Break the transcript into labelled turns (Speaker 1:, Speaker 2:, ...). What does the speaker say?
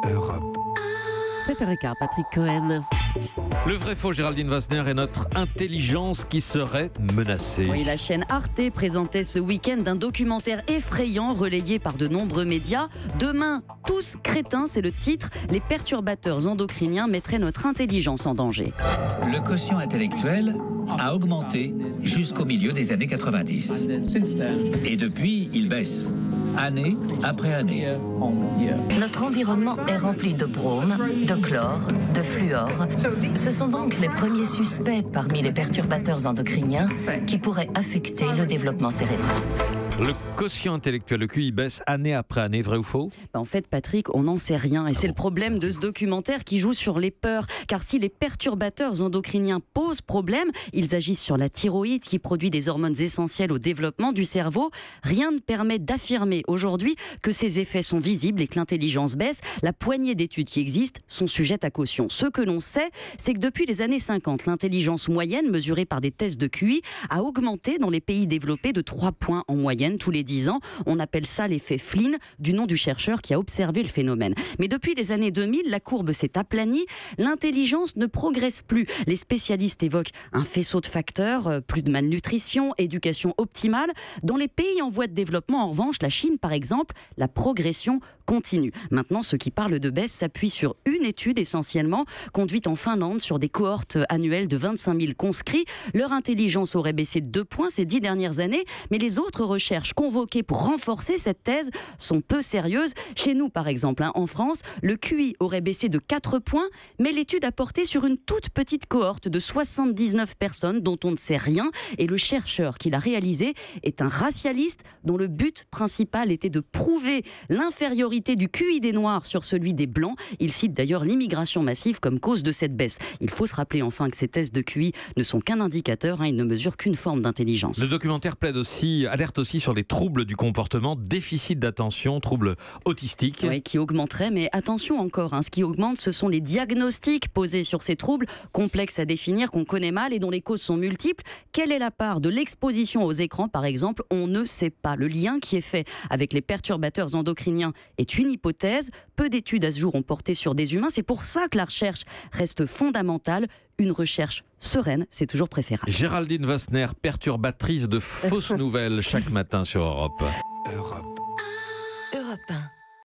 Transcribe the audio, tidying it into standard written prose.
Speaker 1: Europe.
Speaker 2: 7h15, Patrick Cohen.
Speaker 3: Le vrai faux, Géraldine Wassner, est notre intelligence qui serait menacée.
Speaker 4: Oui, la chaîne Arte présentait ce week-end un documentaire effrayant relayé par de nombreux médias. Demain, tous crétins, c'est le titre. Les perturbateurs endocriniens mettraient notre intelligence en danger.
Speaker 5: Le quotient intellectuel a augmenté jusqu'au milieu des années 90. Et depuis, il baisse, année après année.
Speaker 6: Notre environnement est rempli de brome, de chlore, de fluor. Ce sont donc les premiers suspects parmi les perturbateurs endocriniens qui pourraient affecter le développement cérébral.
Speaker 3: Le quotient intellectuel, le QI, baisse année après année, vrai ou faux ?
Speaker 4: En fait, Patrick, on n'en sait rien. Et c'est le problème de ce documentaire qui joue sur les peurs. Car si les perturbateurs endocriniens posent problème, ils agissent sur la thyroïde qui produit des hormones essentielles au développement du cerveau. Rien ne permet d'affirmer aujourd'hui que ces effets sont visibles et que l'intelligence baisse. La poignée d'études qui existent sont sujettes à caution. Ce que l'on sait, c'est que depuis les années 50, l'intelligence moyenne, mesurée par des tests de QI, a augmenté dans les pays développés de 3 points en moyenne tous les 10 ans. On appelle ça l'effet Flynn, du nom du chercheur qui a observé le phénomène. Mais depuis les années 2000, la courbe s'est aplanie. L'intelligence ne progresse plus. Les spécialistes évoquent un faisceau de facteurs, plus de malnutrition, éducation optimale. Dans les pays en voie de développement, en revanche, la Chine par exemple, la progression continue. Maintenant, ceux qui parlent de baisse s'appuient sur une étude essentiellement conduite en Finlande sur des cohortes annuelles de 25 000 conscrits. Leur intelligence aurait baissé de 2 points ces 10 dernières années, mais les autres recherches convoquées pour renforcer cette thèse sont peu sérieuses. Chez nous, par exemple, en France, le QI aurait baissé de 4 points, mais l'étude a porté sur une toute petite cohorte de 79 personnes dont on ne sait rien, et le chercheur qui l'a réalisé est un racialiste dont le but principal était de prouver l'infériorité du QI des Noirs sur celui des Blancs. Il cite d'ailleurs l'immigration massive comme cause de cette baisse. Il faut se rappeler enfin que ces tests de QI ne sont qu'un indicateur, ils ne mesurent qu'une forme d'intelligence.
Speaker 3: Le documentaire alerte aussi sur les troubles du comportement, déficit d'attention, troubles autistiques.
Speaker 4: Oui, qui augmenteraient, mais attention encore, ce qui augmente, ce sont les diagnostics posés sur ces troubles, complexes à définir, qu'on connaît mal et dont les causes sont multiples. Quelle est la part de l'exposition aux écrans, par exemple ? On ne sait pas. Le lien qui est fait avec les perturbateurs endocriniens est une hypothèse. Peu d'études à ce jour ont porté sur des humains. C'est pour ça que la recherche reste fondamentale. Une recherche sereine, c'est toujours préférable.
Speaker 3: Géraldine Wassner, perturbatrice de fausses nouvelles chaque matin sur Europe.
Speaker 1: Europe.
Speaker 6: Europe 1.